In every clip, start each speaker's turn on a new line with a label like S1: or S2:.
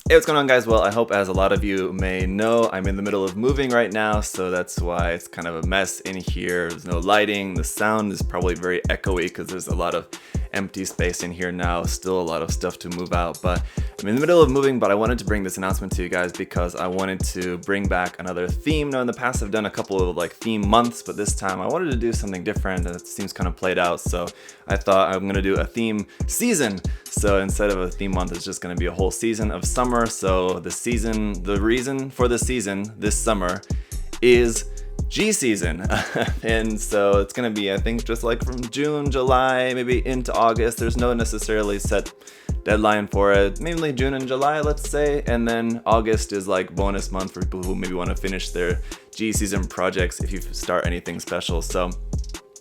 S1: Hey, what's going on, guys? Well, I hope, as a lot of you may know, I'm in the middle of moving right now, so that's why it's kind of a mess in here. There's no lighting. The sound is probably very echoey because there's a lot of empty space in here now. Still a lot of stuff to move out, but I'm in the middle of moving. But I wanted to bring this announcement to you guys because I wanted to bring back another theme. Now, in the past, I've done a couple of theme months, but this time I wanted to do something different, and it seems kind of played out. So I thought I'm gonna do a theme season. So instead of a theme month, it's just gonna be a whole season of summer. So the reason for the season this summer is G season. And so it's gonna be, I think, just like from June, July, maybe into August. There's no necessarily set deadline for it, mainly June and July, let's say. And then August is like bonus month for people who maybe want to finish their G season projects if you start anything special. So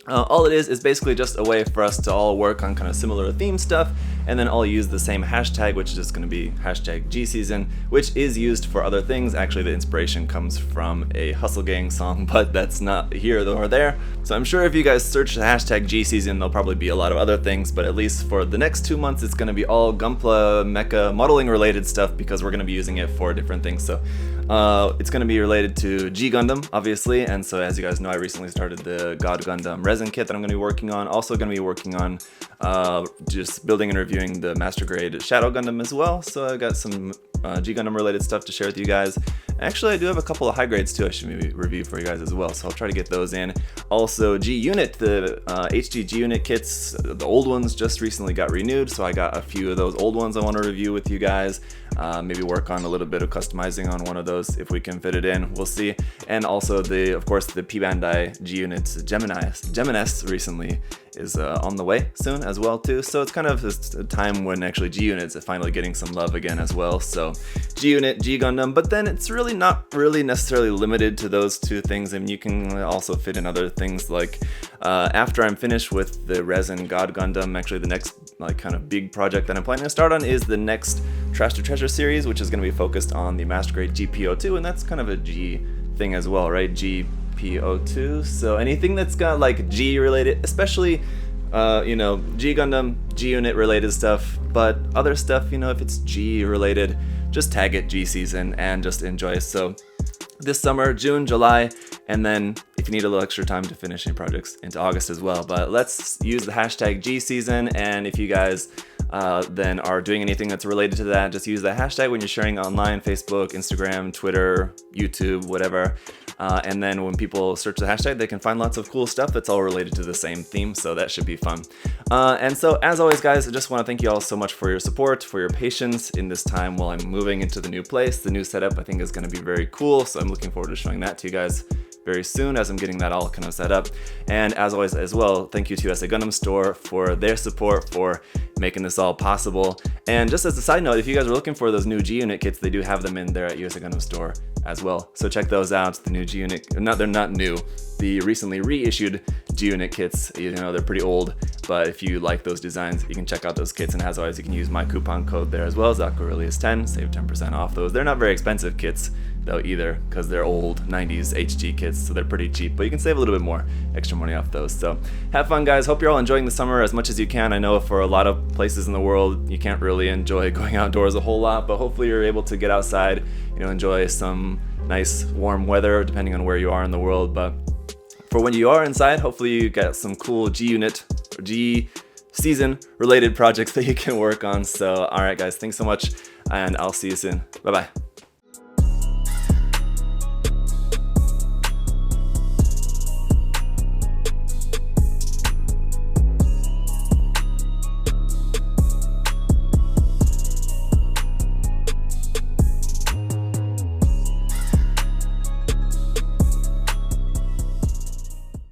S1: all it is basically just a way for us to all work on kind of similar theme stuff, and then all use the same hashtag, which is just going to be hashtag G season, which is used for other things. Actually, the inspiration comes from a Hustle Gang song, but that's not here nor there. So I'm sure if you guys search the hashtag G season, there'll probably be a lot of other things, but at least for the next 2 months, it's going to be all Gunpla mecha modeling related stuff because we're going to be using it for different things. So it's going to be related to G Gundam, obviously, and so as you guys know, I recently started the God Gundam resin kit that I'm going to be working on. Also going to be working on just building and reviewing the Master Grade Shadow Gundam as well. So I got some G Gundam related stuff to share with you guys. Actually, I do have a couple of high grades too I should maybe review for you guys as well, so I'll try to get those in. Also, G Unit, the HD G Unit kits, the old ones just recently got renewed, so I got a few of those old ones I want to review with you guys. Maybe work on a little bit of customizing on one of those if we can fit it in. We'll see. And also, of course, the P Bandai G Unit Geminis recently is on the way soon as well too. So it's kind of a time when actually G Unit's finally getting some love again as well. So G Unit, G Gundam, but then it's really not really necessarily limited to those two things. I mean, you can also fit in other things like after I'm finished with the resin God Gundam, actually the next kind of big project that I'm planning to start on is the next Trash to Treasure series, which is going to be focused on the Master Grade GPO2, and that's kind of a G thing as well, right? GPO2. So anything that's got like G related, especially G Gundam, G Unit related stuff, but other stuff, if it's G related, just tag it G season and just enjoy. So this summer, June, July, and then if you need a little extra time to finish any projects, into August as well. But let's use the hashtag G season, and if you guys then are doing anything that's related to that, just use the hashtag when you're sharing online, Facebook, Instagram, Twitter, YouTube, whatever. And then when people search the hashtag, they can find lots of cool stuff that's all related to the same theme, so that should be fun. And so, as always, guys, I just want to thank you all so much for your support, for your patience in this time while I'm moving into the new place. The new setup, I think, is going to be very cool, so I'm looking forward to showing that to you guys very soon as I'm getting that all kind of set up. And as always as well, thank you to USA Gundam Store for their support for making this all possible. And just as a side note, if you guys are looking for those new G Unit kits, they do have them in there at USA Gundam Store as well. So check those out. The new G Unit, they're not new. The recently reissued G Unit kits, they're pretty old, but if you like those designs, you can check out those kits. And as always, you can use my coupon code there as well, ZakuAurelius10, save 10% off those. They're not very expensive kits though either, because they're old 90s HG kits, so they're pretty cheap, but you can save a little bit more extra money off those. So have fun, guys. Hope you're all enjoying the summer as much as you can. I know for a lot of places in the world, you can't really enjoy going outdoors a whole lot, but hopefully you're able to get outside, enjoy some nice warm weather depending on where you are in the world. But for when you are inside, hopefully you get some cool G Unit or G season related projects that you can work on. So all right, guys, thanks so much, and I'll see you soon. Bye bye.